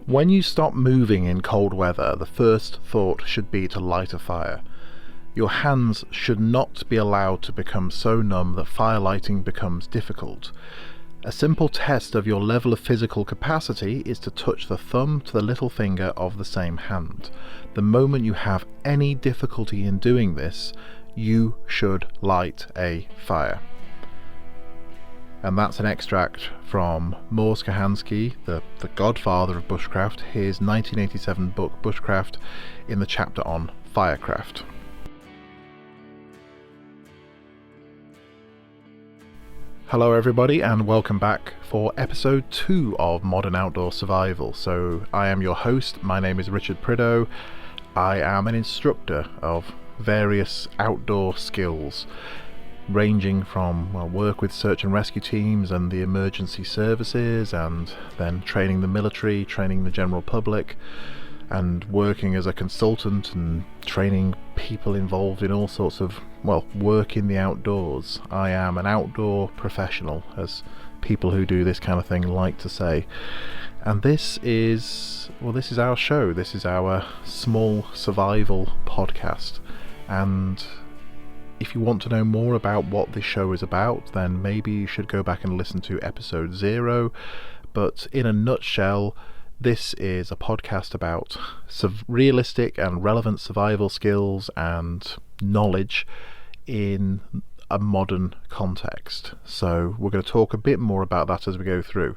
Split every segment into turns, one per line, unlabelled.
When you stop moving in cold weather, the first thought should be to light a fire. Your hands should not be allowed to become so numb that firelighting becomes difficult. A simple test of your level of physical capacity is to touch the thumb to the little finger of the same hand. The moment you have any difficulty in doing this, you should light a fire. And that's an extract from Mors Kochanski, the godfather of bushcraft, his 1987 book Bushcraft, in the chapter on firecraft. Hello everybody, and welcome back for episode 2 of Modern Outdoor Survival. So I am your host, my name is Richard Prideaux. I am an instructor of various outdoor skills, ranging from work with search and rescue teams and the emergency services, and then training the military, training the general public, and working as a consultant and training people involved in all sorts of, work in the outdoors. I am an outdoor professional, as people who do this kind of thing like to say. And this is our show. This is our small survival podcast. And if you want to know more about what this show is about, then maybe you should go back and listen to episode 0. But in a nutshell, this is a podcast about realistic and relevant survival skills and knowledge in a modern context. So we're going to talk a bit more about that as we go through.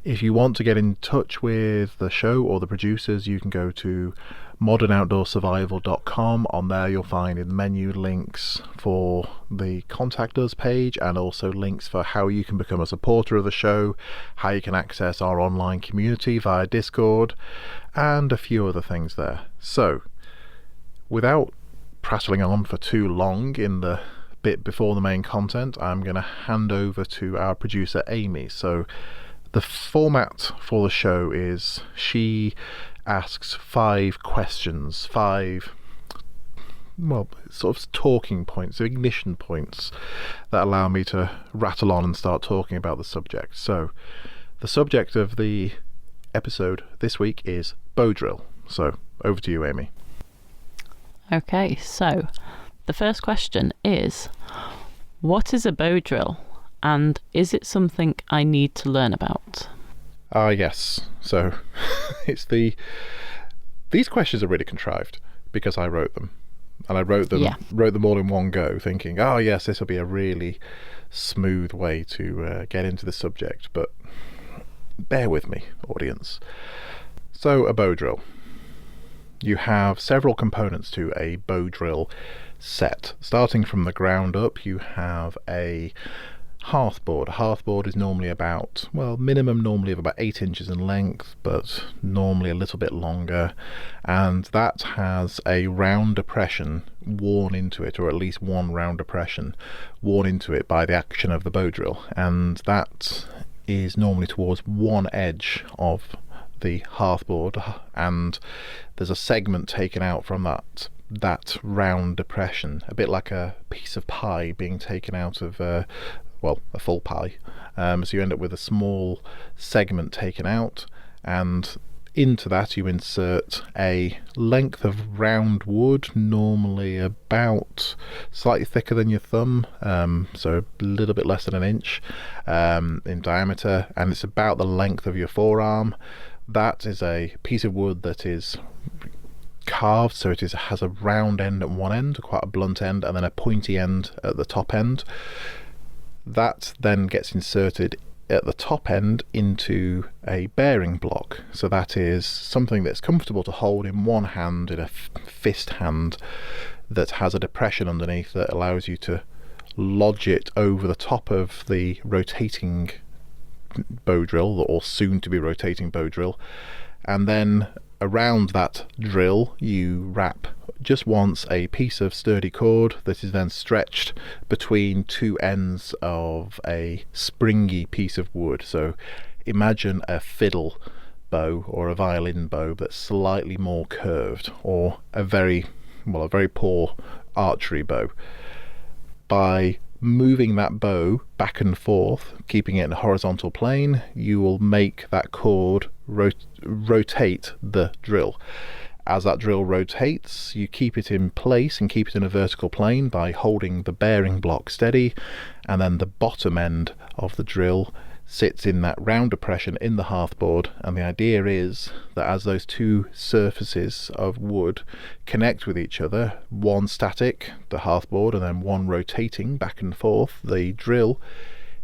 If you want to get in touch with the show or the producers, you can go to modernoutdoorsurvival.com. On there you'll find in the menu links for the Contact Us page, and also links for how you can become a supporter of the show, how you can access our online community via Discord, and a few other things there. So, without prattling on for too long in the bit before the main content, I'm going to hand over to our producer Amy. So the format for the show is she asks 5 questions, 5 sort of talking points, ignition points that allow me to rattle on and start talking about the subject. So the subject of the episode this week is bow drill. So over to you, Amy.
Okay, so the first question is, what is a bow drill, and is it something I need to learn about?
Yes. So these questions are really contrived because I wrote them. And I wrote them all in one go, thinking, oh yes, this will be a really smooth way to get into the subject. But bear with me, audience. So a bow drill. You have several components to a bow drill set. Starting from the ground up, you have a hearthboard. A hearthboard is normally about, minimum normally of about 8 inches in length, but normally a little bit longer, and that has a round depression worn into it, or at least one round depression worn into it by the action of the bow drill, and that is normally towards one edge of the hearthboard, and there's a segment taken out from that round depression, a bit like a piece of pie being taken out of a full pie. So you end up with a small segment taken out, and into that you insert a length of round wood, normally about slightly thicker than your thumb, so a little bit less than an inch in diameter, and it's about the length of your forearm. That is a piece of wood that is carved, so it has a round end at one end, quite a blunt end, and then a pointy end at the top end. That then gets inserted at the top end into a bearing block. So that is something that's comfortable to hold in one hand, in a fist hand, that has a depression underneath that allows you to lodge it over the top of the rotating bow drill, or soon to be rotating bow drill, and then around that drill you wrap just once a piece of sturdy cord that is then stretched between 2 ends of a springy piece of wood. So imagine a fiddle bow or a violin bow that's slightly more curved, or a very poor archery bow. By moving that bow back and forth, keeping it in a horizontal plane, you will make that cord rotate the drill. As that drill rotates, you keep it in place and keep it in a vertical plane by holding the bearing block steady, and then the bottom end of the drill sits in that round depression in the hearthboard. And the idea is that as those two surfaces of wood connect with each other, one static, the hearthboard, and then one rotating back and forth, the drill,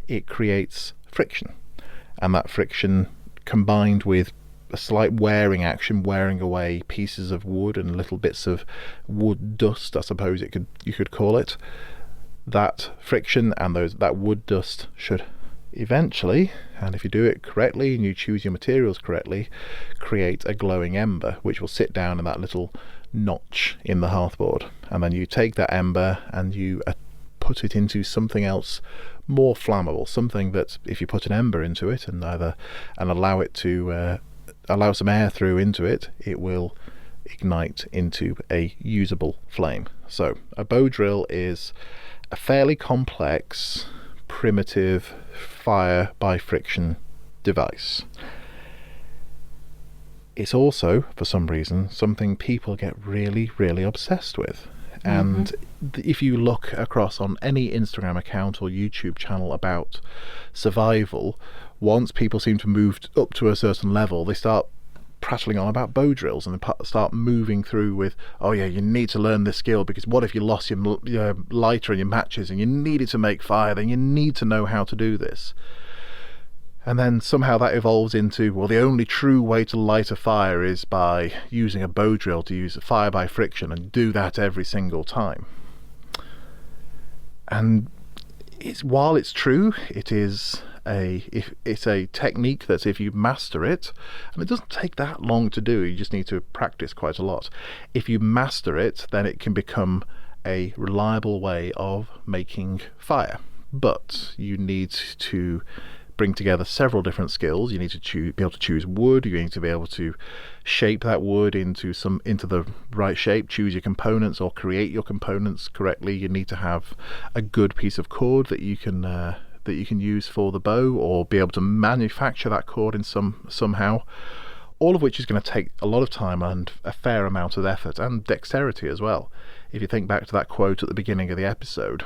it creates friction. And that friction, combined with a slight wearing action, wearing away pieces of wood and little bits of wood dust, I suppose you could call it, that friction and that wood dust should eventually, and if you do it correctly and you choose your materials correctly, create a glowing ember which will sit down in that little notch in the hearthboard. And then you take that ember and you put it into something else more flammable, something that if you put an ember into it and allow it to allow some air through into it, it will ignite into a usable flame. So a bow drill is a fairly complex, primitive fire by friction device. It's also, for some reason, something people get really, really obsessed with. And if you look across on any Instagram account or YouTube channel about survival, once people seem to move up to a certain level, they start prattling on about bow drills and they start moving through with, oh yeah, you need to learn this skill because what if you lost your lighter and your matches and you needed to make fire, then you need to know how to do this. And then somehow that evolves into, well, the only true way to light a fire is by using a bow drill, to use fire by friction and do that every single time. And while it's true, it's a technique that if you master it, and it doesn't take that long to do, you just need to practice quite a lot. If you master it, then it can become a reliable way of making fire. But you need to bring together several different skills. You need to be able to choose wood. You need to be able to shape that wood into the right shape, choose your components or create your components correctly. You need to have a good piece of cord that you can use for the bow, or be able to manufacture that cord in somehow, all of which is going to take a lot of time and a fair amount of effort and dexterity as well. If you think back to that quote at the beginning of the episode,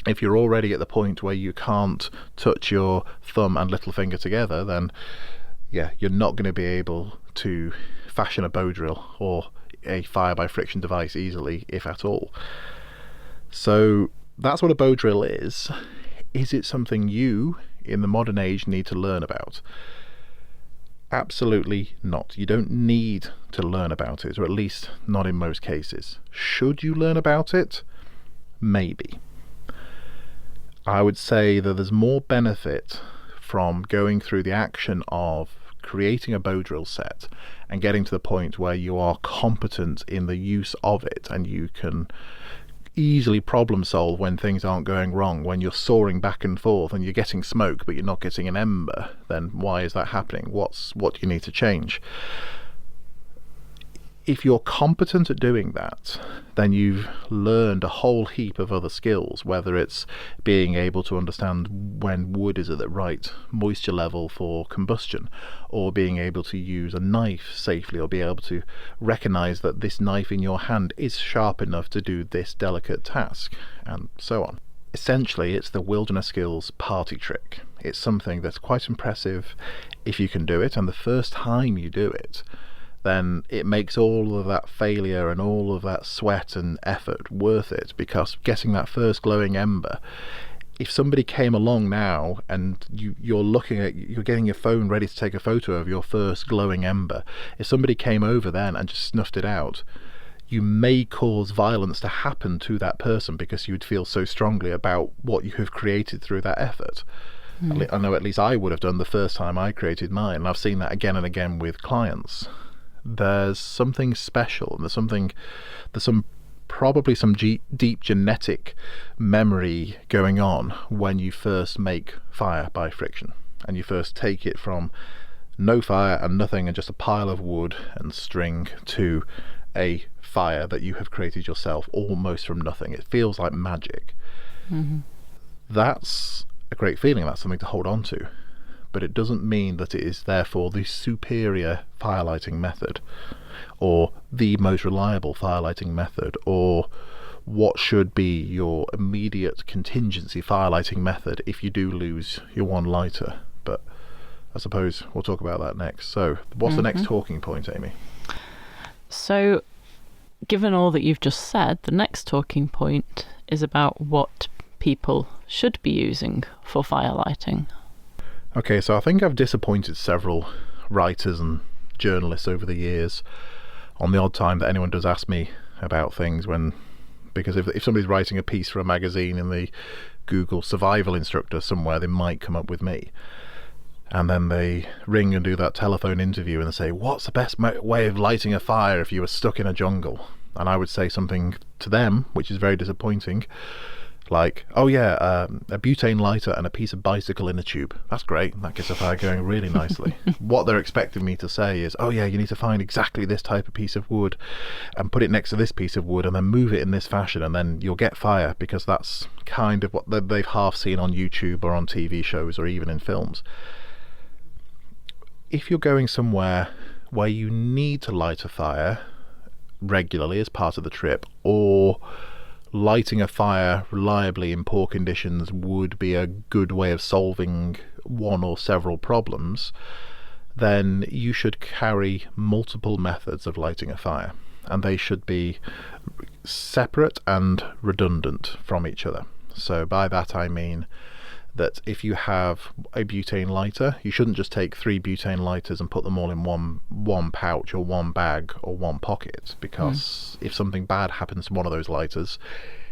if you're already at the point where you can't touch your thumb and little finger together, then yeah, you're not going to be able to fashion a bow drill or a fire by friction device easily, if at all. So that's what a bow drill is. Is it something you, in the modern age, need to learn about? Absolutely not. You don't need to learn about it, or at least not in most cases. Should you learn about it? Maybe. I would say that there's more benefit from going through the action of creating a bow drill set and getting to the point where you are competent in the use of it and you can easily problem solve when things aren't going wrong. When you're soaring back and forth and you're getting smoke but you're not getting an ember, then why is that happening? What do you need to change? If you're competent at doing that, then you've learned a whole heap of other skills, whether it's being able to understand when wood is at the right moisture level for combustion, or being able to use a knife safely, or be able to recognize that this knife in your hand is sharp enough to do this delicate task, and so on. Essentially, it's the wilderness skills party trick. It's something that's quite impressive if you can do it, and the first time you do it, then it makes all of that failure and all of that sweat and effort worth it, because getting that first glowing ember, if somebody came along now and you're getting your phone ready to take a photo of your first glowing ember, if somebody came over then and just snuffed it out, you may cause violence to happen to that person because you'd feel so strongly about what you have created through that effort. I know at least I would have done the first time I created mine, and I've seen that again and again with clients. There's something special, and there's probably some deep genetic memory going on when you first make fire by friction, and you first take it from no fire and nothing and just a pile of wood and string to a fire that you have created yourself almost from nothing. It feels like magic. That's a great feeling. That's something to hold on to. But it doesn't mean that it is therefore the superior firelighting method, or the most reliable firelighting method, or what should be your immediate contingency firelighting method if you do lose your one lighter. But I suppose we'll talk about that next. So what's the next talking point, Amy?
So given all that you've just said, the next talking point is about what people should be using for firelighting.
Okay, so I think I've disappointed several writers and journalists over the years on the odd time that anyone does ask me about things, because if somebody's writing a piece for a magazine in the Google survival instructor somewhere, they might come up with me. And then they ring and do that telephone interview and they say, what's the best way of lighting a fire if you were stuck in a jungle? And I would say something to them, which is very disappointing, like, oh yeah, a butane lighter and a piece of bicycle in a tube. That's great. That gets a fire going really nicely. What they're expecting me to say is, oh yeah, you need to find exactly this type of piece of wood and put it next to this piece of wood and then move it in this fashion and then you'll get fire, because that's kind of what they've half seen on YouTube or on TV shows or even in films. If you're going somewhere where you need to light a fire regularly as part of the trip, or lighting a fire reliably in poor conditions would be a good way of solving one or several problems, then you should carry multiple methods of lighting a fire, and they should be separate and redundant from each other. So by that I mean that if you have a butane lighter, you shouldn't just take 3 butane lighters and put them all in one pouch or one bag or one pocket, because if something bad happens to one of those lighters,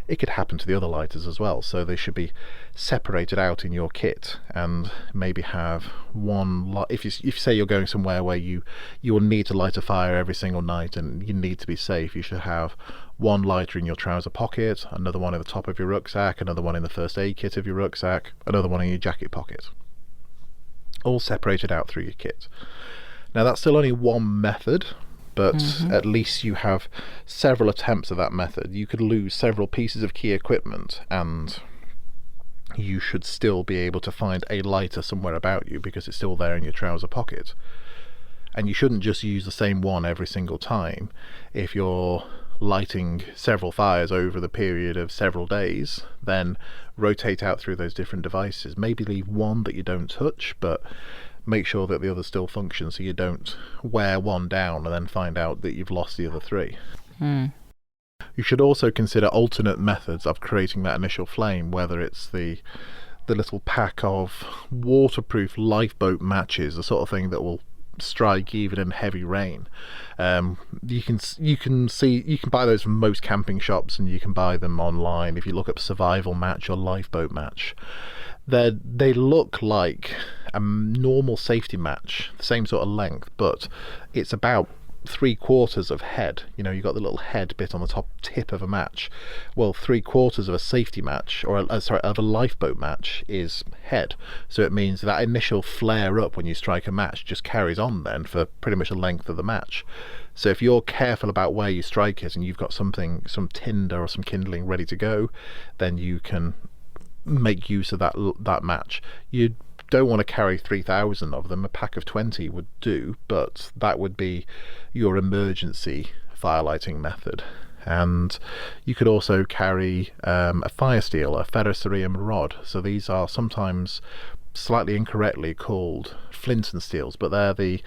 it could happen to the other lighters as well. So they should be separated out in your kit, and maybe have one if you say you're going somewhere where you will need to light a fire every single night and you need to be safe, you should have one lighter in your trouser pocket, another one at the top of your rucksack, another one in the first aid kit of your rucksack, another one in your jacket pocket, all separated out through your kit. Now that's still only one method, but at least you have several attempts at that method. You could lose several pieces of key equipment and you should still be able to find a lighter somewhere about you because it's still there in your trouser pocket. And you shouldn't just use the same one every single time. If you're lighting several fires over the period of several days, then rotate out through those different devices. Maybe leave one that you don't touch, but make sure that the others still function, so you don't wear one down and then find out that you've lost the other 3. You should also consider alternate methods of creating that initial flame, whether it's the little pack of waterproof lifeboat matches, the sort of thing that will strike even in heavy rain. You can buy those from most camping shops, and you can buy them online. If you look up survival match or lifeboat match, they look like a normal safety match, the same sort of length, but it's about 3/4 of head. You've got the little head bit on the top tip of a match. Well, 3/4 of a safety match, or of a lifeboat match, is head. So it means that initial flare up when you strike a match just carries on then for pretty much the length of the match. So if you're careful about where you strike it and you've got some tinder or some kindling ready to go, then you can make use of that match. You don't want to carry 3,000 of them. A pack of 20 would do, but that would be your emergency firelighting method. And you could also carry a fire steel, a ferrocerium rod. So these are sometimes slightly incorrectly called flint and steels, but they're the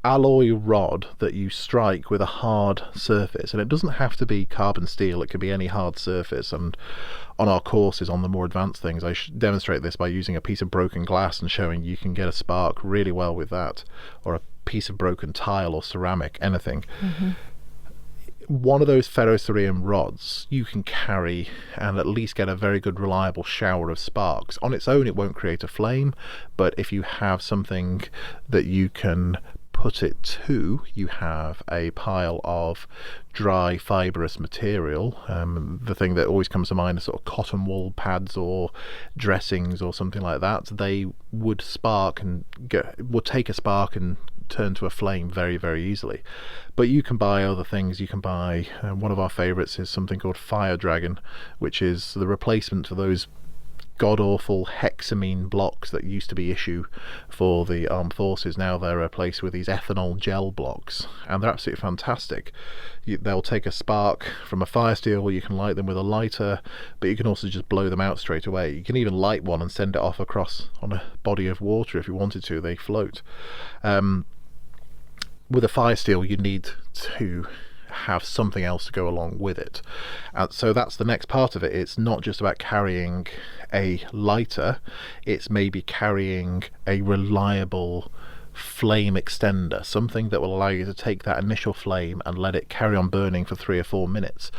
alloy rod that you strike with a hard surface, and it doesn't have to be carbon steel, it could be any hard surface. And on our courses on the more advanced things, I demonstrate this by using a piece of broken glass and showing you can get a spark really well with that, or a piece of broken tile or ceramic, anything. One of those ferrocerium rods you can carry and at least get a very good reliable shower of sparks. On its own it won't create a flame, but if you have something that you can put it to, you have a pile of dry fibrous material. The thing that always comes to mind is sort of cotton wool pads or dressings or something like that. They would take a spark and turn to a flame very, very easily. But you can buy other things. You can buy one of our favorites is something called Fire Dragon, which is the replacement for those god-awful hexamine blocks that used to be issue for the armed forces. Now they're replaced with these ethanol gel blocks, and they're absolutely fantastic. They'll take a spark from a fire steel, you can light them with a lighter, but you can also just blow them out straight away. You can even light one and send it off across on a body of water if you wanted to. They float. With a fire steel, you need to have something else to go along with it, and so that's the next part of it. It's not just about carrying a lighter, it's maybe carrying a reliable flame extender, something that will allow you to take that initial flame and let it carry on burning for 3 or 4 minutes.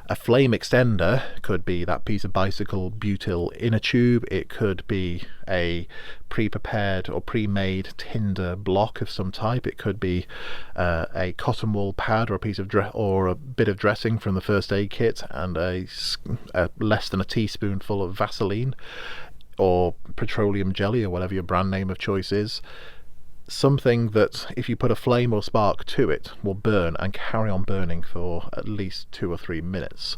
A flame extender could be that piece of bicycle butyl inner tube, it could be a pre-prepared or pre-made tinder block of some type, it could be a cotton wool pad or a piece of or a bit of dressing from the first aid kit, and a less than a teaspoonful of Vaseline or petroleum jelly or whatever your brand name of choice is. Something that, if you put a flame or spark to it, will burn and carry on burning for at least 2 or 3 minutes.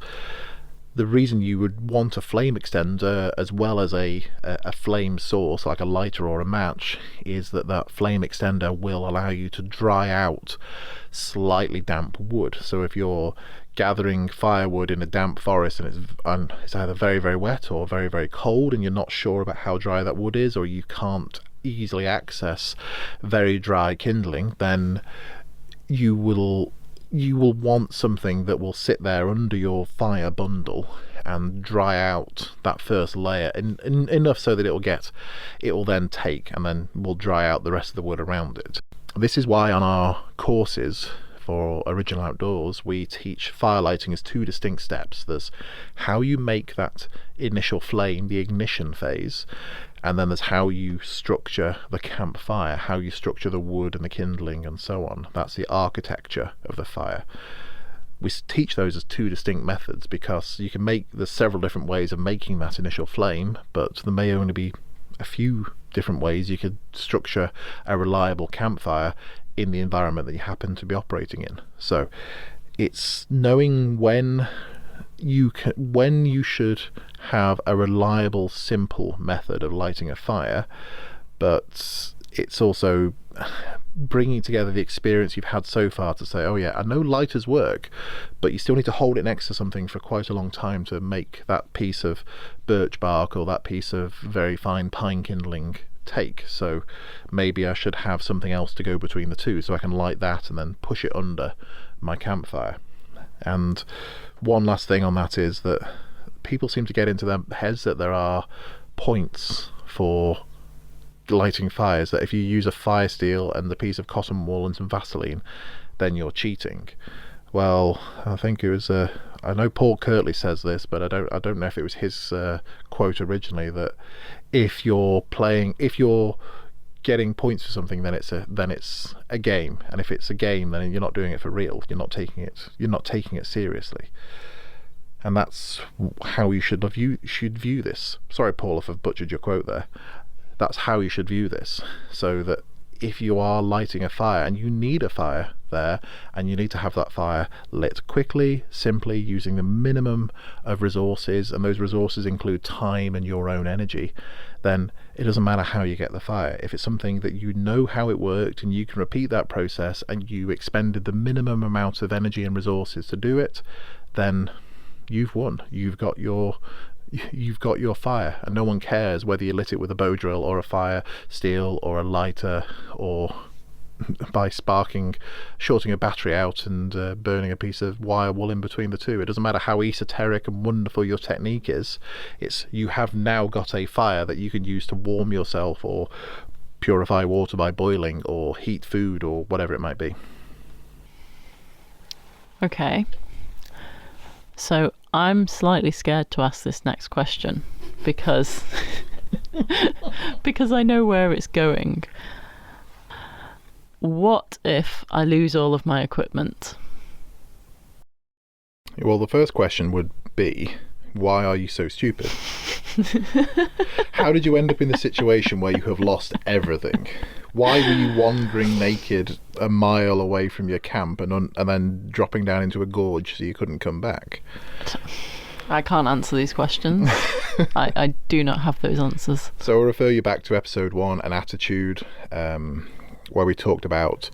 The reason you would want a flame extender as well as a flame source like a lighter or a match is that flame extender will allow you to dry out slightly damp wood. So if you're gathering firewood in a damp forest and it's either very, very wet or very, very cold, and you're not sure about how dry that wood is, or you can't easily access very dry kindling, then you will want something that will sit there under your fire bundle and dry out that first layer enough so that it will then take and then will dry out the rest of the wood around it. This is why on our courses for Original Outdoors we teach firelighting as 2 distinct steps. There's how you make that initial flame, the ignition phase, and then there's how you structure the campfire, how you structure the wood and the kindling and so on. That's the architecture of the fire. We teach those as 2 distinct methods because there's several different ways of making that initial flame, but there may only be a few different ways you could structure a reliable campfire in the environment that you happen to be operating in. So it's knowing when you should have a reliable, simple method of lighting a fire, but it's also bringing together the experience you've had so far to say, oh yeah, I know lighters work, but you still need to hold it next to something for quite a long time to make that piece of birch bark or that piece of very fine pine kindling take. So maybe I should have something else to go between the two so I can light that and then push it under my campfire. And one last thing on that is that people seem to get into their heads that there are points for lighting fires, that if you use a fire steel and a piece of cotton wool and some Vaseline, then you're cheating. Well, I think it was I know Paul Kirtley says this, but I don't know if it was his quote originally, that if you're getting points for something, then it's a game, and if it's a game, then you're not doing it for real. You're not taking it seriously, and that's how you should view this. Sorry, Paul, if I've butchered your quote there. That's how you should view this. So that if you are lighting a fire and you need a fire there, and you need to have that fire lit quickly, simply, using the minimum of resources, and those resources include time and your own energy, then it doesn't matter how you get the fire. If it's something that you know how it worked and you can repeat that process and you expended the minimum amount of energy and resources to do it, then you've won. You've got your fire, and no one cares whether you lit it with a BOWDRILL or a fire steel or a lighter, or by shorting a battery out and burning a piece of wire wool in between the two. It doesn't matter how esoteric and wonderful your technique is. You have now got a fire that you can use to warm yourself, or purify water by boiling, or heat food, or whatever it might be.
Okay, so I'm slightly scared to ask this next question because I know where it's going. What if I lose all of my equipment?
Well, the first question would be, why are you so stupid? How did you end up in the situation where you have lost everything? Why were you wandering naked a mile away from your camp and then dropping down into a gorge so you couldn't come back?
I can't answer these questions. I do not have those answers.
So I'll refer you back to episode 1, an attitude, where we talked about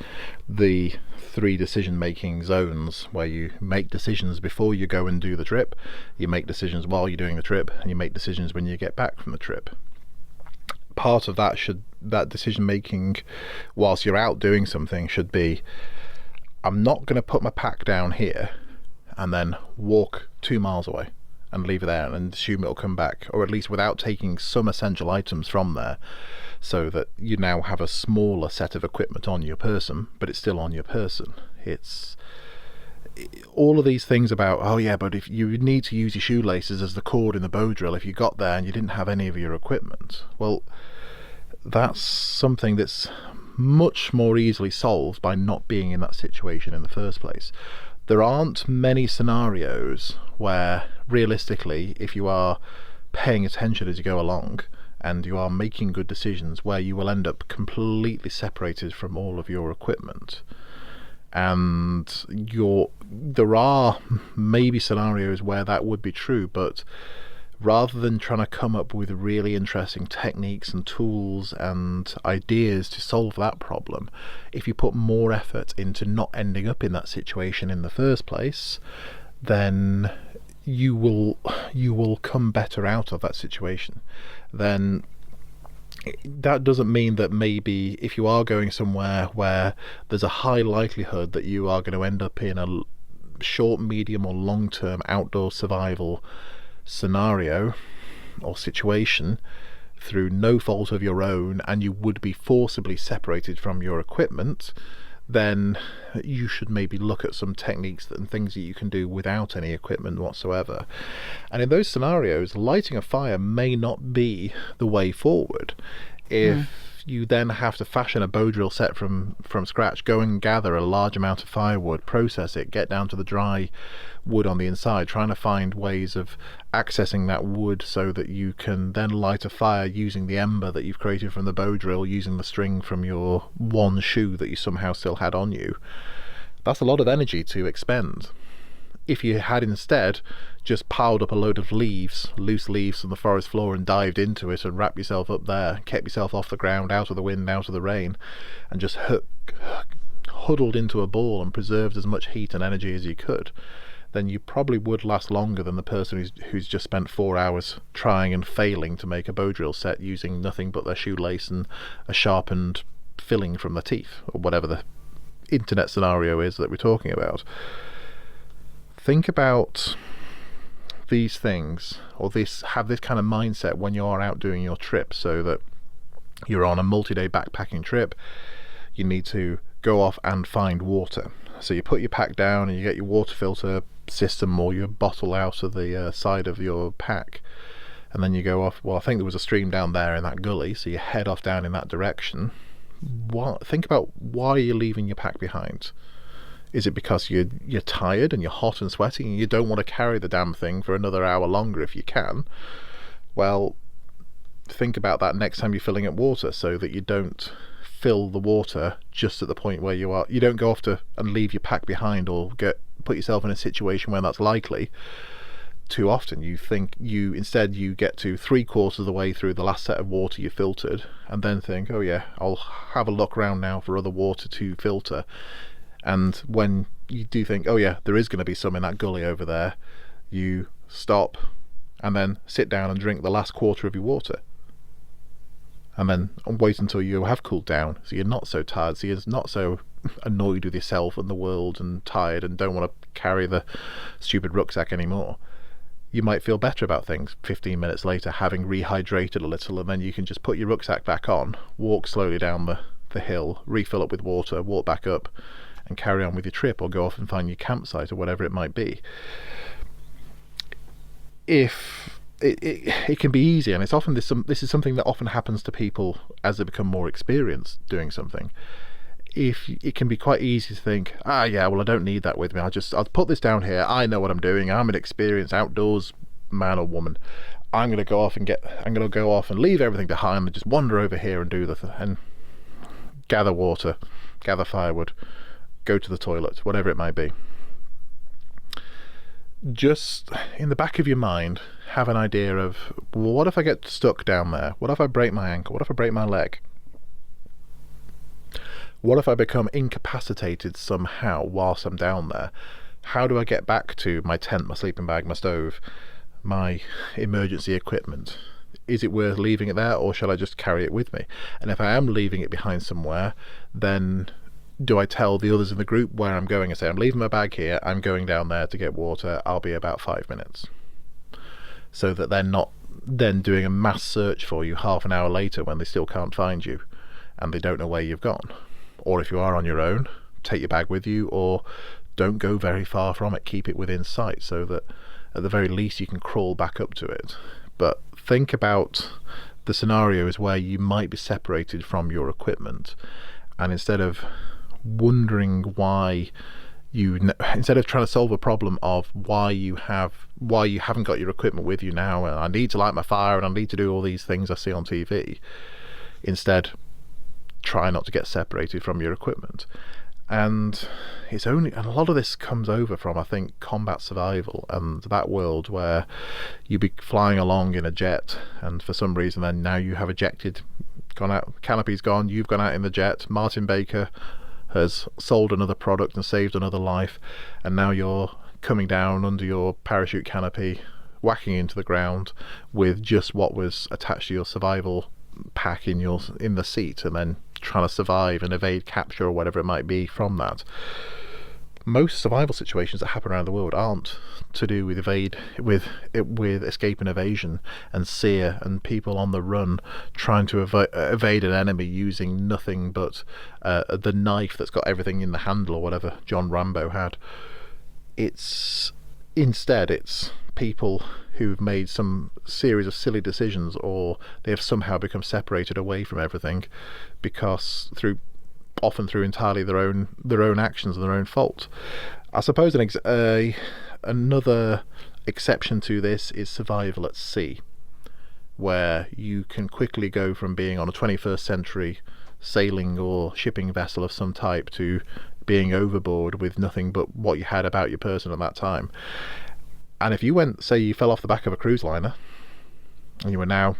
the 3 decision-making zones, where you make decisions before you go and do the trip, you make decisions while you're doing the trip, and you make decisions when you get back from the trip. Part of that decision-making whilst you're out doing something should be, I'm not going to put my pack down here and then walk 2 miles away and leave it there and assume it'll come back, or at least without taking some essential items from there, so that you now have a smaller set of equipment on your person, but it's still on your person. It's all of these things about, oh yeah, but if you need to use your shoelaces as the cord in the bow drill if you got there and you didn't have any of your equipment. Well, that's something that's much more easily solved by not being in that situation in the first place. There aren't many scenarios where, realistically, if you are paying attention as you go along and you are making good decisions, where you will end up completely separated from all of your equipment. And there are maybe scenarios where that would be true, but rather than trying to come up with really interesting techniques and tools and ideas to solve that problem, if you put more effort into not ending up in that situation in the first place, then you will come better out of that situation. Then that doesn't mean that maybe if you are going somewhere where there's a high likelihood that you are going to end up in a short, medium or long-term outdoor survival scenario or situation through no fault of your own, and you would be forcibly separated from your equipment, then you should maybe look at some techniques and things that you can do without any equipment whatsoever. And in those scenarios, lighting a fire may not be the way forward. If you then have to fashion a bow drill set from scratch, go and gather a large amount of firewood, process it, get down to the dry wood on the inside, trying to find ways of accessing that wood so that you can then light a fire using the ember that you've created from the bow drill, using the string from your one shoe that you somehow still had on you. That's a lot of energy to expend. If you had instead just piled up a load of leaves, loose leaves from the forest floor, and dived into it and wrapped yourself up there, kept yourself off the ground, out of the wind, out of the rain, and just huddled into a ball and preserved as much heat and energy as you could, then you probably would last longer than the person who's just spent 4 hours trying and failing to make a bow drill set using nothing but their shoelace and a sharpened filling from their teeth, or whatever the internet scenario is that we're talking about. Think about these things, or have this kind of mindset when you are out doing your trip, so that you're on a multi-day backpacking trip. You need to go off and find water. So you put your pack down and you get your water filter system or your bottle out of the side of your pack, and then you go off. Well, I think there was a stream down there in that gully, so you head off down in that direction. Think about why you're leaving your pack behind. Is it because you're tired and you're hot and sweaty and you don't want to carry the damn thing for another hour longer if you can? Well, think about that next time you're filling up water, so that you don't fill the water just at the point where you are. You don't go off and leave your pack behind, or put yourself in a situation where that's likely. Too often instead you get to 3/4 of the way through the last set of water you filtered, and then think, oh yeah, I'll have a look around now for other water to filter. And when you do think, oh yeah, there is going to be some in that gully over there, you stop and then sit down and drink the last quarter of your water, and then wait until you have cooled down, so you're not so tired, so you're not so annoyed with yourself and the world and tired and don't want to carry the stupid rucksack anymore. You might feel better about things 15 minutes later, having rehydrated a little, and then you can just put your rucksack back on, walk slowly down the hill, refill up with water, walk back up and carry on with your trip, or go off and find your campsite or whatever it might be. If it can be easy, and it's often this is something that often happens to people as they become more experienced doing something. If it can be quite easy to think, yeah, well, I don't need that with me, I'll put this down here, I know what I'm doing, I'm an experienced outdoors man or woman, I'm going to go off and leave everything behind and just wander over here and do and gather water, gather firewood, go to the toilet, whatever it might be. just in the back of your mind, have an idea of, well, what if I get stuck down there? What if I break my ankle? What if I break my leg? What if I become incapacitated somehow whilst I'm down there? How do I get back to my tent, my sleeping bag, my stove, my emergency equipment? Is it worth leaving it there, or shall I just carry it with me? And if I am leaving it behind somewhere, then do I tell the others in the group where I'm going and say, I'm leaving my bag here, I'm going down there to get water, I'll be about 5 minutes? So that they're not then doing a mass search for you half an hour later when they still can't find you and they don't know where you've gone. Or if you are on your own, take your bag with you, or don't go very far from it, keep it within sight so that at the very least you can crawl back up to it. But think about the scenarios where you might be separated from your equipment, and instead of wondering why instead of trying to solve a problem of why you haven't got your equipment with you now, and I need to light my fire and I need to do all these things I see on TV, instead try not to get separated from your equipment. And a lot of this comes over from, I think, combat survival and that world where you'd be flying along in a jet, and for some reason then now you have ejected, gone out, canopy's gone, you've gone out in the jet, Martin Baker has sold another product and saved another life, and now you're coming down under your parachute canopy, whacking into the ground with just what was attached to your survival pack in the seat, and then trying to survive and evade capture or whatever it might be from that. Most survival situations that happen around the world aren't to do with escape and evasion and sear and people on the run trying to evade an enemy using nothing but the knife that's got everything in the handle or whatever John Rambo had. Instead it's people who've made some series of silly decisions, or they have somehow become separated away from everything because often through entirely their own actions and their own fault. I suppose another exception to this is survival at sea, where you can quickly go from being on a 21st century sailing or shipping vessel of some type to being overboard with nothing but what you had about your person at that time. And if you you fell off the back of a cruise liner and you were now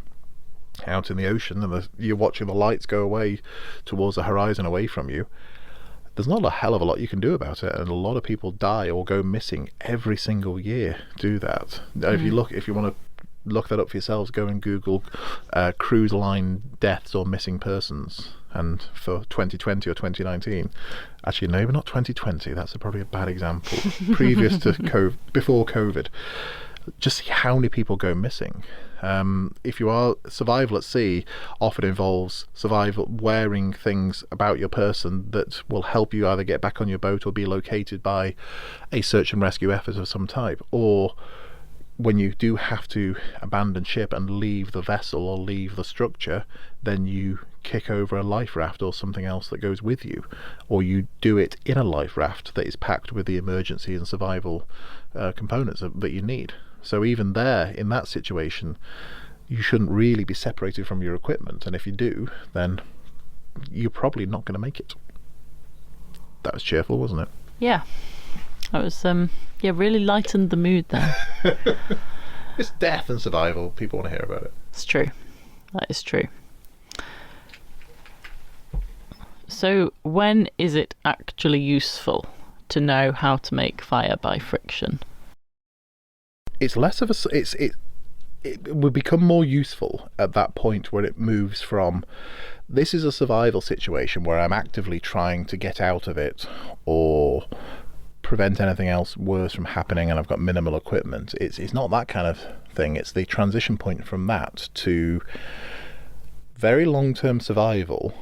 out in the ocean and you're watching the lights go away towards the horizon away from you, there's not a hell of a lot you can do about it, and a lot of people die or go missing every single year do that. If you want to look that up for yourselves, go and Google cruise line deaths or missing persons, and for 2020 or 2019, actually no, maybe not 2020, that's probably a bad example, before COVID, just see how many people go missing. If you are survival at sea, often involves wearing things about your person that will help you either get back on your boat or be located by a search and rescue effort of some type, or when you do have to abandon ship and leave the vessel or leave the structure, then you kick over a life raft or something else that goes with you, or you do it in a life raft that is packed with the emergency and survival components that you need. So even there, in that situation, you shouldn't really be separated from your equipment, and if you do, then you're probably not going to make it. That was cheerful, wasn't it?
Yeah. That was, really lightened the mood there.
It's death and survival. People want to hear about it.
It's true. That is true. So, when is it actually useful to know how to make fire by friction?
It's less of it will become more useful at that point where it moves from, this is a survival situation where I'm actively trying to get out of it or prevent anything else worse from happening and I've got minimal equipment. It's not that kind of thing. It's the transition point from that to very long-term survival,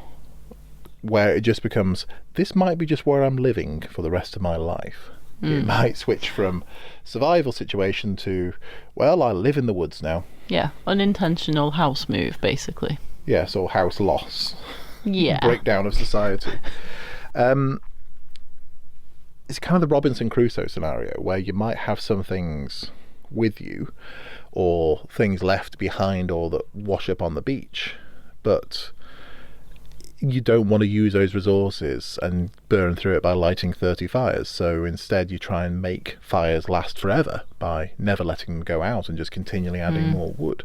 where it just becomes, this might be just where I'm living for the rest of my life. It might switch from survival situation to, well, I live in the woods now.
Yeah, unintentional house move, basically.
Yes, or house loss.
Yeah.
Breakdown of society. It's kind of the Robinson Crusoe scenario, where you might have some things with you or things left behind or that wash up on the beach, but you don't want to use those resources and burn through it by lighting 30 fires. So instead you try and make fires last forever by never letting them go out and just continually adding more wood,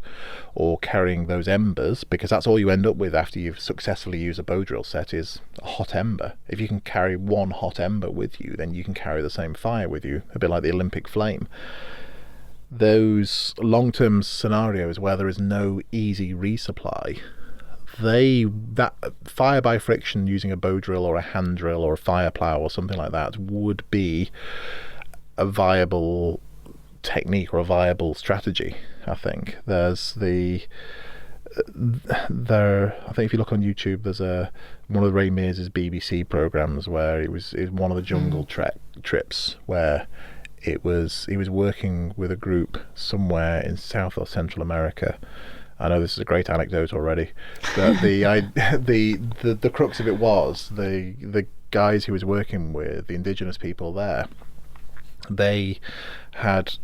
or carrying those embers, because that's all you end up with after you've successfully used a bow drill set, is a hot ember. If you can carry one hot ember with you, then you can carry the same fire with you, a bit like the Olympic flame. Those long-term scenarios where there is no easy resupply, that fire by friction using a bow drill or a hand drill or a fire plow or something like that would be a viable technique or a viable strategy. I think I think if you look on YouTube, there's one of Ray Mears's BBC programs where it was one of the jungle trips where he was working with a group somewhere in South or Central America. I know this is a great anecdote already, but the crux of it was the guys he was working with, the indigenous people there, they had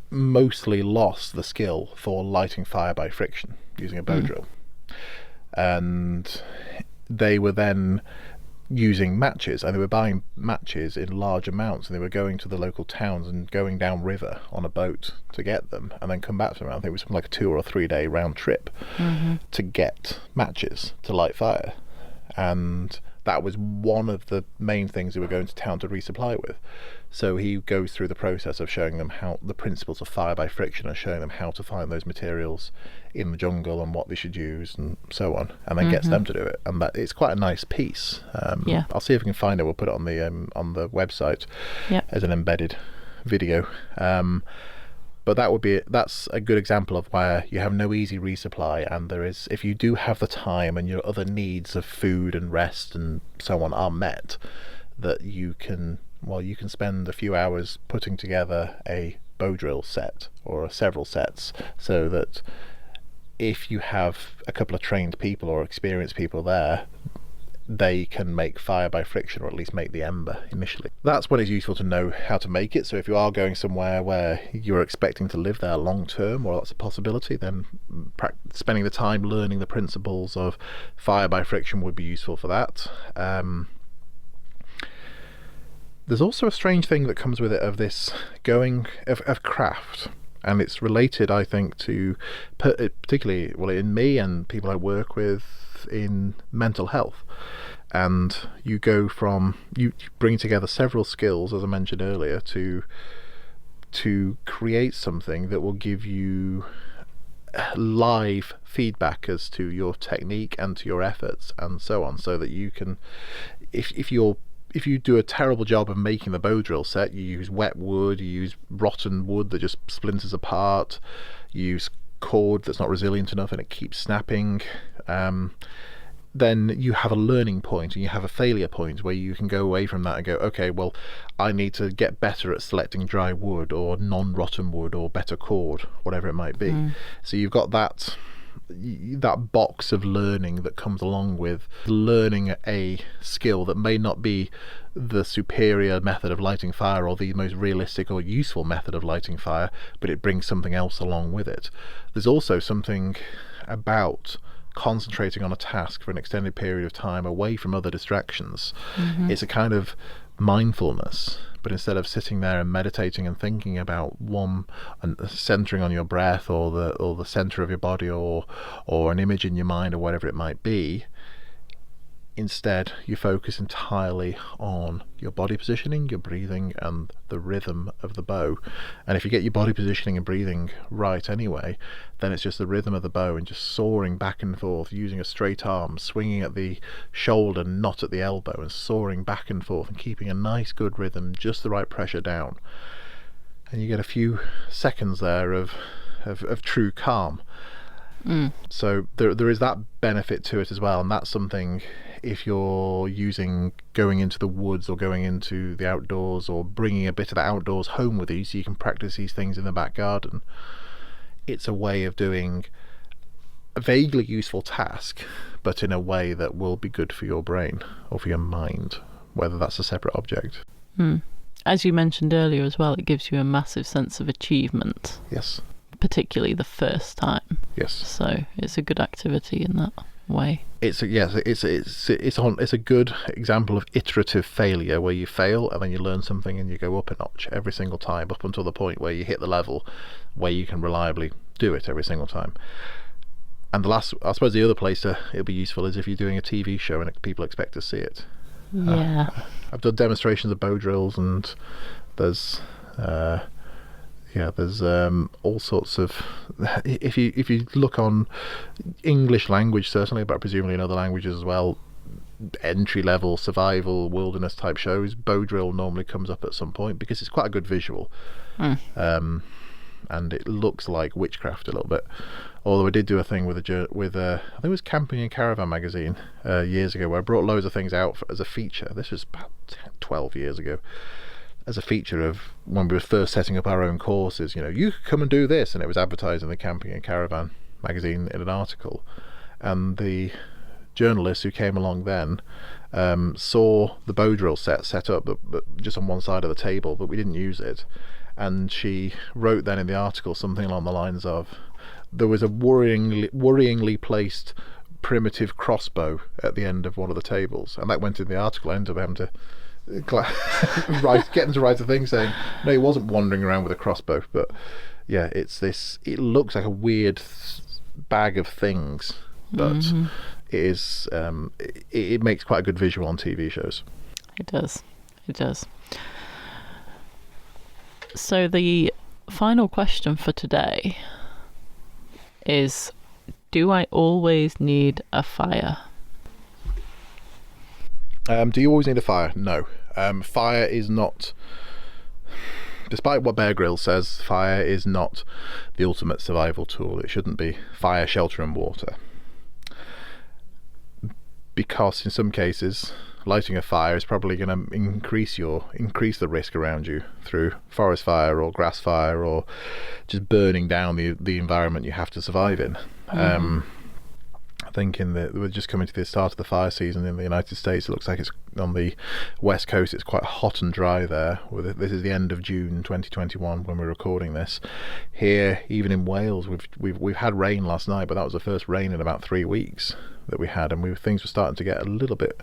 mostly lost the skill for lighting fire by friction using a bow drill, and they were then using matches, and they were buying matches in large amounts, and they were going to the local towns and going down river on a boat to get them, and then come back to them. I think it was something like a 2 or 3 day round trip to get matches to light fire, and that was one of the main things they were going to town to resupply with. So he goes through the process of showing them how the principles of fire by friction, and showing them how to find those materials in the jungle and what they should use and so on, and then gets them to do it. And that it's quite a nice piece. I'll see if we can find it. We'll put it on the website as an embedded video. But that's a good example of where you have no easy resupply, and there is, if you do have the time and your other needs of food and rest and so on are met, that you can spend a few hours putting together a bow drill set or several sets, so that if you have a couple of trained people or experienced people there, they can make fire by friction, or at least make the ember initially. That's when it's useful to know how to make it. So if you are going somewhere where you're expecting to live there long term, or that's a possibility, then spending the time learning the principles of fire by friction would be useful for that. There's also a strange thing that comes with it of this going of craft, and it's related, I think, to particularly, well, in me and people I work with in mental health. And you go from, you bring together several skills, as I mentioned earlier, to create something that will give you live feedback as to your technique and to your efforts and so on, so that you can, if you do a terrible job of making the bow drill set, you use wet wood, you use rotten wood that just splinters apart, you use cord that's not resilient enough and it keeps snapping, then you have a learning point and you have a failure point where you can go away from that and go, okay, well, I need to get better at selecting dry wood or non-rotten wood or better cord, whatever it might be. So you've got that box of learning that comes along with learning a skill that may not be the superior method of lighting fire or the most realistic or useful method of lighting fire, but it brings something else along with it. There's also something about concentrating on a task for an extended period of time away from other distractions. It's a kind of mindfulness, but instead of sitting there and meditating and thinking about one and centering on your breath or the center of your body or an image in your mind or whatever it might be, instead you focus entirely on your body positioning, your breathing, and the rhythm of the bow. And if you get your body positioning and breathing right anyway, then it's just the rhythm of the bow and just soaring back and forth, using a straight arm, swinging at the shoulder, not at the elbow, and soaring back and forth and keeping a nice good rhythm, just the right pressure down. And you get a few seconds there of true calm. So there is that benefit to it as well, and that's something, if you're going into the woods or going into the outdoors or bringing a bit of the outdoors home with you so you can practice these things in the back garden, it's a way of doing a vaguely useful task, but in a way that will be good for your brain or for your mind, whether that's a separate object.
As you mentioned earlier as well, it gives you a massive sense of achievement.
Yes.
Particularly the first time.
Yes.
So it's a good activity in that. way.
It's a good example of iterative failure, where you fail and then you learn something and you go up a notch every single time, up until the point where you hit the level where you can reliably do it every single time. And I suppose the other place it'll be useful is if you're doing a TV show and people expect to see it.
Yeah.
I've done demonstrations of bow drills, and there's all sorts of, if you look on English language certainly, but presumably in other languages as well, entry level survival wilderness type shows, bow drill normally comes up at some point because it's quite a good visual. And it looks like witchcraft a little bit. Although I did do a thing with I think it was Camping and Caravan magazine years ago, where I brought loads of things out as a feature. This was about 12 years ago. As a feature of when we were first setting up our own courses, you could come and do this, and it was advertised in the Camping and Caravan magazine in an article. And the journalist who came along then saw the bow drill set up, but just on one side of the table, but we didn't use it. And she wrote then in the article something along the lines of, there was a worryingly placed primitive crossbow at the end of one of the tables, and that went in the article. I ended up having to get them to write a thing saying no, he wasn't wandering around with a crossbow. But yeah, it looks like a weird bag of things, but it is it makes quite a good visual on TV shows.
It does. So the final question for today is, do I always need a fire?
Do you always need a fire? No. Fire is not, despite what Bear Grylls says, fire is not the ultimate survival tool. It shouldn't be. Fire, shelter and water. Because in some cases, lighting a fire is probably going to increase the risk around you through forest fire or grass fire, or just burning down the environment you have to survive in. I think we're just coming to the start of the fire season in the United States. It looks like it's on the west coast. It's quite hot and dry there. This is the end of June 2021 when we're recording this. Here, even in Wales, we've had rain last night, but that was the first rain in about 3 weeks that we had, and things were starting to get a little bit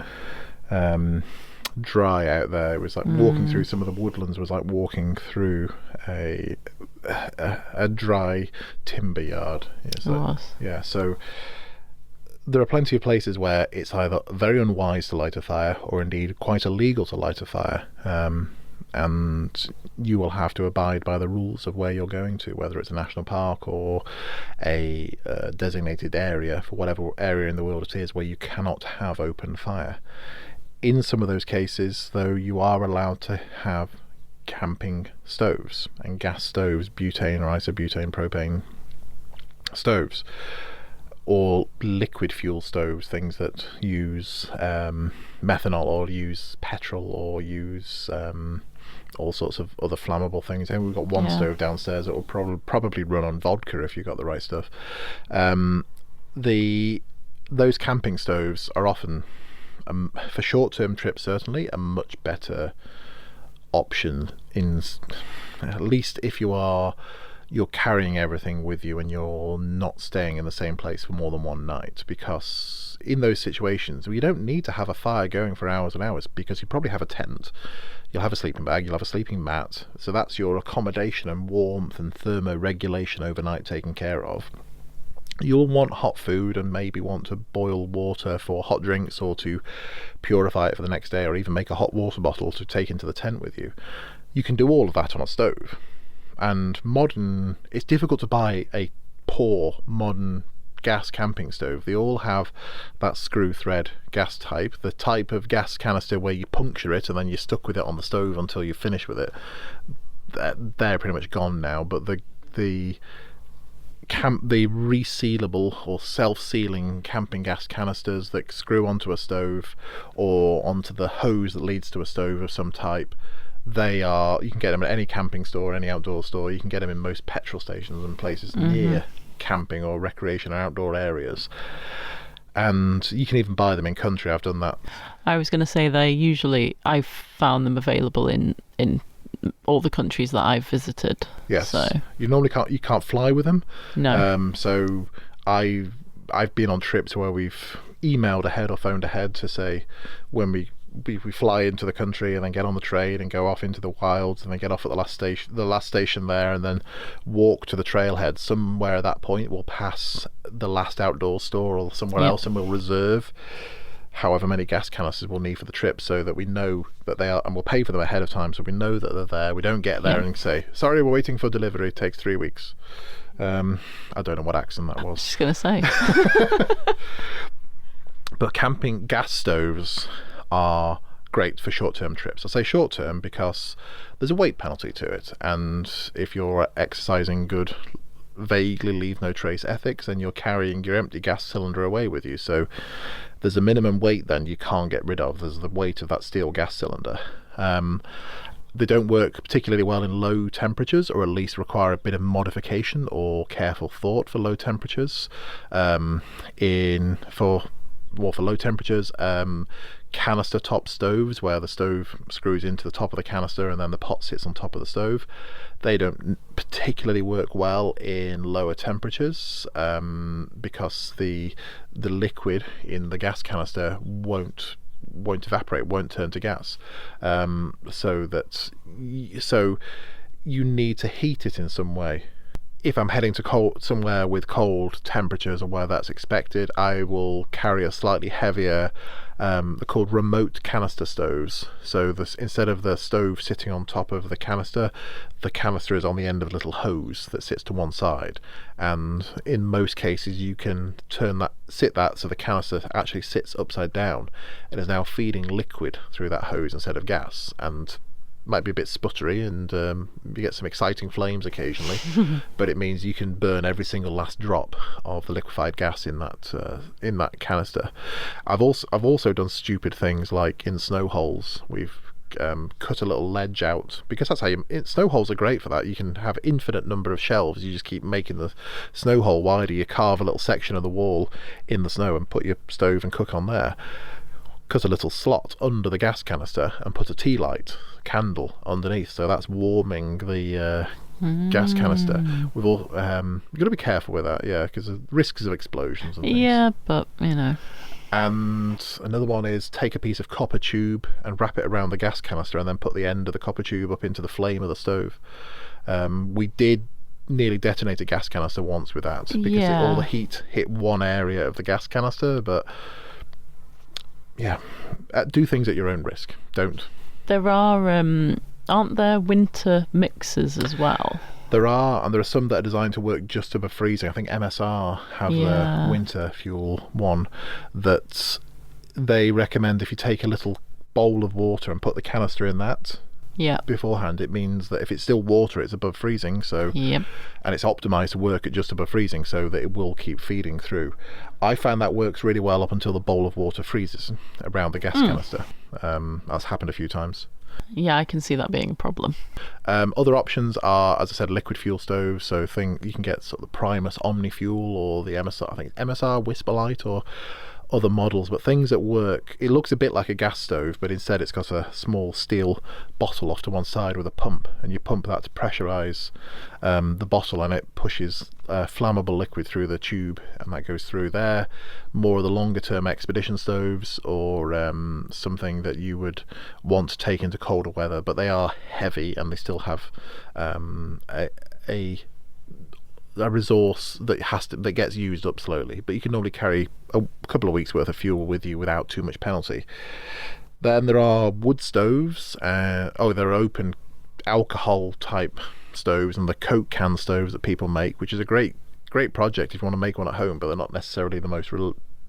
dry out there. It was like walking through some of the woodlands was like walking through a dry timber yard. So there are plenty of places where it's either very unwise to light a fire, or indeed quite illegal to light a fire, and you will have to abide by the rules of where you're going to, whether it's a national park or a designated area, for whatever area in the world it is, where you cannot have open fire. In some of those cases, though, you are allowed to have camping stoves and gas stoves, butane or isobutane propane stoves, or liquid fuel stoves, things that use methanol or use petrol or use all sorts of other flammable things. And we've got one stove downstairs that will probably run on vodka if you've got the right stuff. Those camping stoves are often, for short-term trips certainly, a much better option, at least if you're carrying everything with you and you're not staying in the same place for more than one night. Because in those situations, you don't need to have a fire going for hours and hours, because you probably have a tent, you'll have a sleeping bag, you'll have a sleeping mat, so that's your accommodation and warmth and thermoregulation overnight taken care of. You'll want hot food and maybe want to boil water for hot drinks, or to purify it for the next day, or even make a hot water bottle to take into the tent with you. You can do all of that on a stove. And it's difficult to buy a poor modern gas camping stove. They all have that screw thread gas type, the type of gas canister where you puncture it and then you're stuck with it on the stove until you finish with it. They're pretty much gone now, but the resealable or self-sealing camping gas canisters that screw onto a stove or onto the hose that leads to a stove of some type, you can get them at any camping store, any outdoor store. You can get them in most petrol stations and places near camping or recreation or outdoor areas, and you can even buy them in country. I've done that.
I was going to say I've found them available in all the countries that I've visited.
Yes.
So
you normally can't fly with them.
No.
So I I've been on trips where we've emailed ahead or phoned ahead to say when we fly into the country and then get on the train and go off into the wilds and then get off at the last station there and then walk to the trailhead. Somewhere at that point we'll pass the last outdoor store or somewhere else, and we'll reserve however many gas canisters we'll need for the trip, so that we know that they are, and we'll pay for them ahead of time, so we know that they're there. We don't get there and say, sorry, we're waiting for delivery, it takes 3 weeks. I don't know what accent that was.
I was just going to say.
But camping gas stoves are great for short-term trips. I say short-term because there's a weight penalty to it, and if you're exercising good, vaguely leave no trace ethics, then you're carrying your empty gas cylinder away with you. So there's a minimum weight then you can't get rid of. There's the weight of that steel gas cylinder. They don't work particularly well in low temperatures, or at least require a bit of modification or careful thought for low temperatures. For low temperatures, canister top stoves, where the stove screws into the top of the canister and then the pot sits on top of the stove, they don't particularly work well in lower temperatures, because the liquid in the gas canister won't evaporate, won't turn to gas, so you need to heat it in some way. If I'm heading to somewhere with cold temperatures or where that's expected, I will carry a slightly heavier, they're called remote canister stoves. So instead of the stove sitting on top of the canister is on the end of a little hose that sits to one side. And in most cases you can sit that so the canister actually sits upside down and is now feeding liquid through that hose instead of gas. And might be a bit sputtery, and you get some exciting flames occasionally, but it means you can burn every single last drop of the liquefied gas in that canister. I've also done stupid things, like in snow holes. We've cut a little ledge out, because that's how snow holes are great for that. You can have infinite number of shelves. You just keep making the snow hole wider. You carve a little section of the wall in the snow and put your stove and cook on there. Cut a little slot under the gas canister and put a tea light candle underneath, so that's warming the gas canister. We've all you've got to be careful with that, because the risks of explosions and things.
Yeah, but you know.
And another one is take a piece of copper tube and wrap it around the gas canister, and then put the end of the copper tube up into the flame of the stove. We did nearly detonate a gas canister once with that, because all the heat hit one area of the gas canister. But do things at your own risk. Don't.
There are, aren't there winter mixers as well?
There are, and there are some that are designed to work just above freezing. I think MSR have their winter fuel one that they recommend. If you take a little bowl of water and put the canister in that beforehand, it means that if it's still water, it's above freezing. So, and it's optimized to work at just above freezing, so that it will keep feeding through. I found that works really well up until the bowl of water freezes around the gas canister. That's happened a few times.
Yeah, I can see that being a problem.
Other options are, as I said, liquid fuel stoves. So you can get sort of the Primus OmniFuel or the MSR, I think MSR Whisperlite, or other models, but things that work. It looks a bit like a gas stove, but instead it's got a small steel bottle off to one side with a pump, and you pump that to pressurize the bottle, and it pushes flammable liquid through the tube, and that goes through there. More of the longer term expedition stoves, or something that you would want to take into colder weather, but they are heavy and they still have a resource that gets used up slowly, but you can normally carry a couple of weeks worth of fuel with you without too much penalty. Then there are wood stoves. There are open alcohol type stoves, and the Coke can stoves that people make, which is a great project if you want to make one at home, but they're not necessarily the most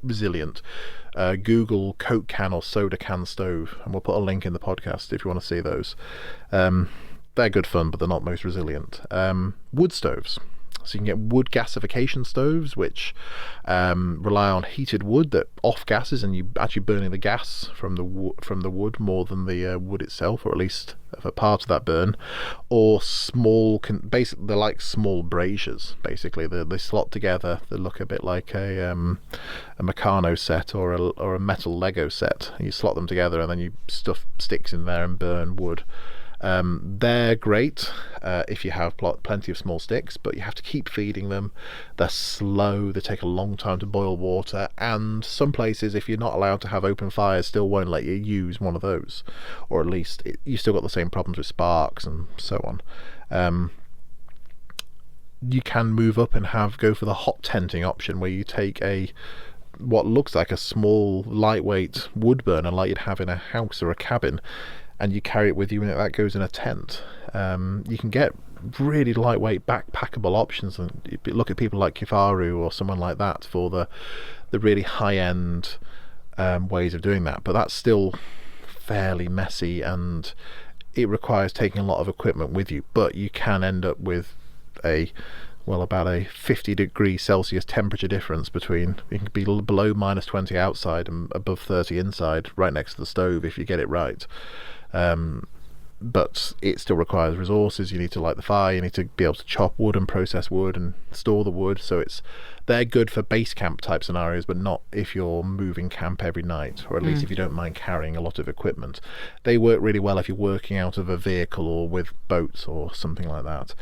resilient. Google Coke can or soda can stove, and we'll put a link in the podcast if you want to see those. They're good fun, but they're not most resilient. Wood stoves. So you can get wood gasification stoves, which rely on heated wood that off gases, and you actually burning the gas from the wood more than the wood itself, or at least a part of that burn. Or basically they're like small braziers. Basically, they slot together. They look a bit like a Meccano set or a metal Lego set. And you slot them together, and then you stuff sticks in there and burn wood. They're great if you have plenty of small sticks, but you have to keep feeding them. They're slow, they take a long time to boil water, and some places, if you're not allowed to have open fires, still won't let you use one of those, or at least you still got the same problems with sparks and so on. You can move up and go for the hot tenting option, where you take what looks like a small lightweight wood burner like you'd have in a house or a cabin, and you carry it with you, and that goes in a tent. You can get really lightweight backpackable options, and if you look at people like Kifaru or someone like that for the really high-end ways of doing that, but that's still fairly messy, and it requires taking a lot of equipment with you. But you can end up with about a 50°C temperature difference between, you can be below -20 outside and above 30 inside, right next to the stove if you get it right. But it still requires resources. You need to light the fire, you need to be able to chop wood and process wood and store the wood. So they're good for base camp type scenarios, but not if you're moving camp every night, or at least if you don't mind carrying a lot of equipment. They work really well if you're working out of a vehicle or with boats or something like that.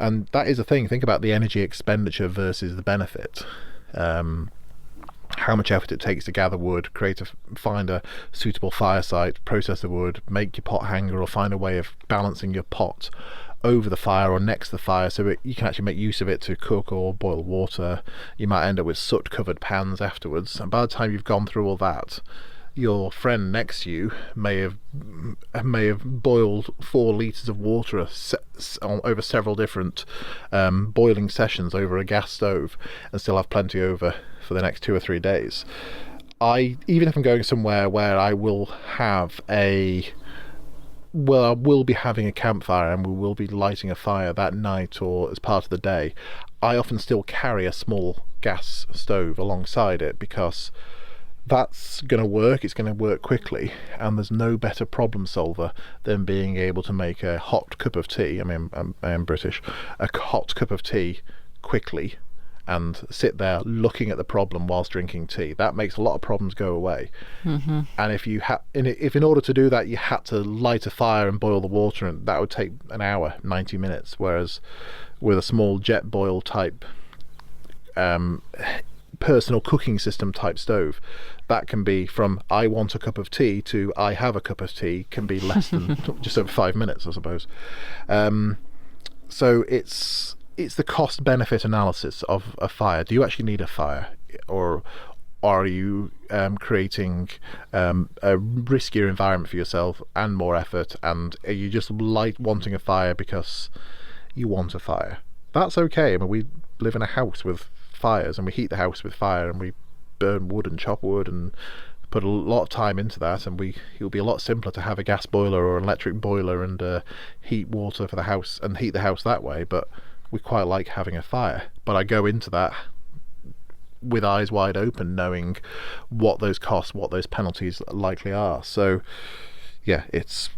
And that is a thing. Think about the energy expenditure versus the benefit. How much effort it takes to gather wood, find a suitable fire site, process the wood, make your pot hanger, or find a way of balancing your pot over the fire or next to the fire so you can actually make use of it to cook or boil water. You might end up with soot covered pans afterwards, and by the time you've gone through all that, your friend next to you may have boiled 4 litres of water over several different boiling sessions over a gas stove, and still have plenty over for the next 2 or 3 days. Even if I'm going somewhere where I will I will be having a campfire and we will be lighting a fire that night or as part of the day, I often still carry a small gas stove alongside it, because that's going to work. It's going to work quickly, and there's no better problem solver than being able to make a hot cup of tea. I mean, I am British. A hot cup of tea quickly, and sit there looking at the problem whilst drinking tea. That makes a lot of problems go away. Mm-hmm. And if in order to do that you had to light a fire and boil the water, and that would take an hour, 90 minutes, whereas with a small jet boil type personal cooking system type stove, that can be from I want a cup of tea to I have a cup of tea, can be less than just over 5 minutes, I suppose. So it's the cost benefit analysis of a fire. Do you actually need a fire, or are you creating a riskier environment for yourself and more effort, and are you just wanting a fire because you want a fire? That's okay. I mean, we live in a house with fires, and we heat the house with fire, and we burn wood and chop wood and put a lot of time into that, and it'll be a lot simpler to have a gas boiler or an electric boiler and heat water for the house and heat the house that way. But we quite like having a fire. But I go into that with eyes wide open, knowing what those costs, what those penalties likely are. So yeah, it's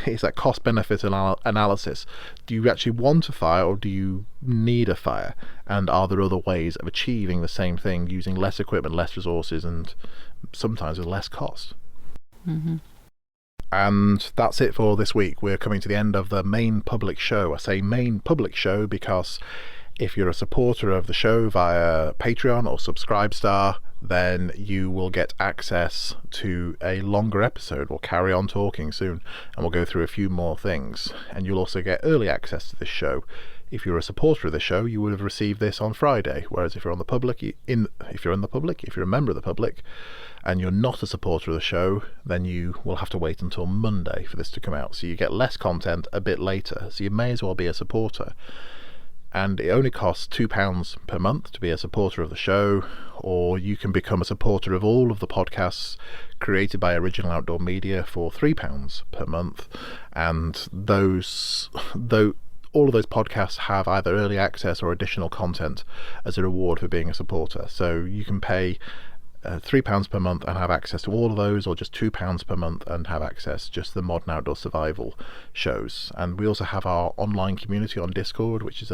that cost benefit analysis. Do you actually want a fire, or do you need a fire? And are there other ways of achieving the same thing using less equipment, less resources, and sometimes with less cost? Mm-hmm. And that's it for this week. We're coming to the end of the main public show. I say main public show because if you're a supporter of the show via Patreon or Subscribestar, then you will get access to a longer episode. We'll carry on talking soon, and we'll go through a few more things. And you'll also get early access to this show. If you're a supporter of the show, you would have received this on Friday. Whereas if you're on the public, if you're a member of the public, and you're not a supporter of the show, then you will have to wait until Monday for this to come out. So you get less content a bit later. So you may as well be a supporter. And it only costs £2 per month to be a supporter of the show, or you can become a supporter of all of the podcasts created by Original Outdoor Media for £3 per month. And all of those podcasts have either early access or additional content as a reward for being a supporter. So you can pay £3 per month and have access to all of those, or just £2 per month and have access just to the Modern Outdoor Survival shows. And we also have our online community on Discord, which is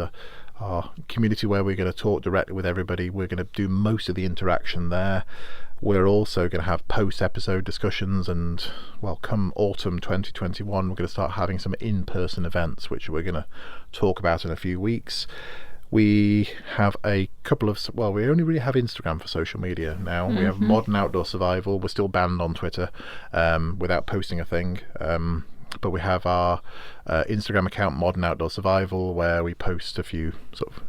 our community where we're going to talk directly with everybody. We're going to do most of the interaction there. We're also going to have post-episode discussions, and, well, come autumn 2021, we're going to start having some in-person events, which we're going to talk about in a few weeks. We have a couple of, well, we only really have Instagram for social media now. We have Modern Outdoor Survival. We're still banned on Twitter without posting a thing. But we have our Instagram account, Modern Outdoor Survival, where we post a few sort of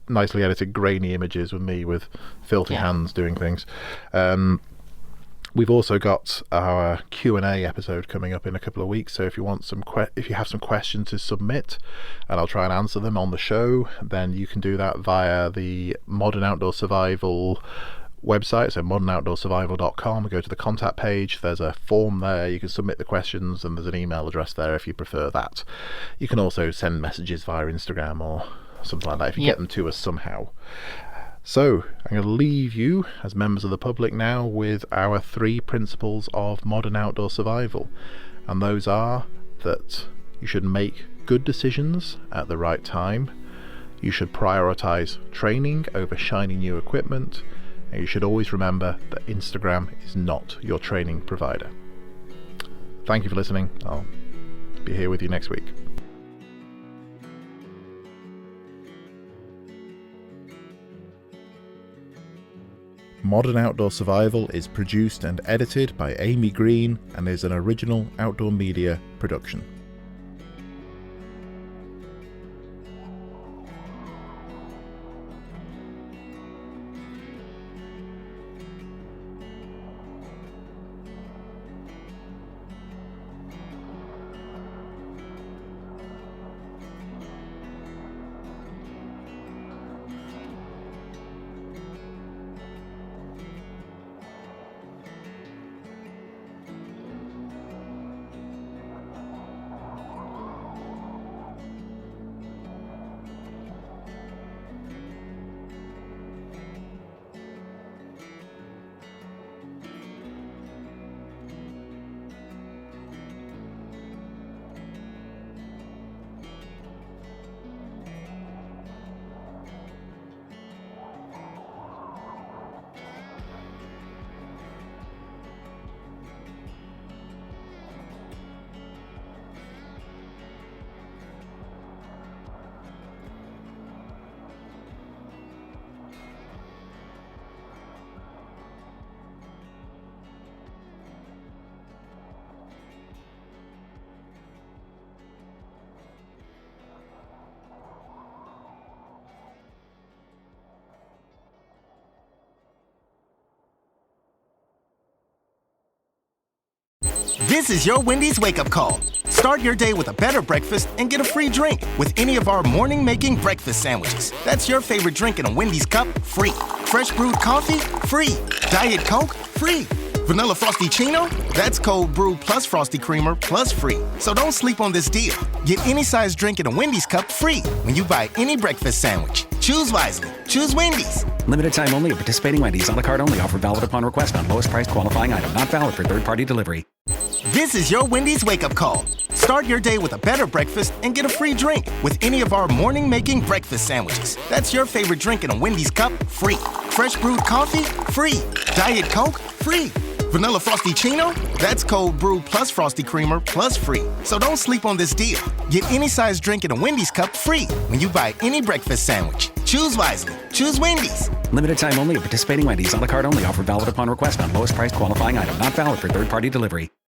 nicely edited grainy images with me with filthy hands doing things. We've also got our Q&A episode coming up in a couple of weeks, so if you want if you have some questions to submit, and I'll try and answer them on the show, then you can do that via the Modern Outdoor Survival website, so modernoutdoorsurvival.com. Go to the contact page, there's a form there, you can submit the questions, and there's an email address there if you prefer that. You can also send messages via Instagram or something like that if you get them to us somehow. So I'm going to leave you as members of the public now with our 3 principles of modern outdoor survival, and those are that you should make good decisions at the right time, you should prioritize training over shiny new equipment, and you should always remember that Instagram is not your training provider. Thank you for listening. I'll be here with you next week. Modern Outdoor Survival is produced and edited by Amy Green and is an original Outdoor Media production.
This is your Wendy's wake-up call. Start your day with a better breakfast and get a free drink with any of our morning-making breakfast sandwiches. That's your favorite drink in a Wendy's cup, free. Fresh brewed coffee, free. Diet Coke, free. Vanilla Frosty-ccino? That's cold brew plus Frosty Creamer plus free. So don't sleep on this deal. Get any size drink in a Wendy's cup free when you buy any breakfast sandwich. Choose wisely. Choose Wendy's.
Limited time only at participating Wendy's. A la carte only. Offer valid upon request on lowest priced qualifying item. Not valid for third-party delivery.
This is your Wendy's wake-up call. Start your day with a better breakfast and get a free drink with any of our morning-making breakfast sandwiches. That's your favorite drink in a Wendy's cup, free. Fresh brewed coffee, free. Diet Coke, free. Vanilla Frosty-ccino? That's cold brew plus Frosty Creamer plus free. So don't sleep on this deal. Get any size drink in a Wendy's cup free when you buy any breakfast sandwich. Choose wisely. Choose Wendy's.
Limited time only at participating Wendy's. A la carte only. Offer valid upon request on lowest priced qualifying item. Not valid for third-party delivery.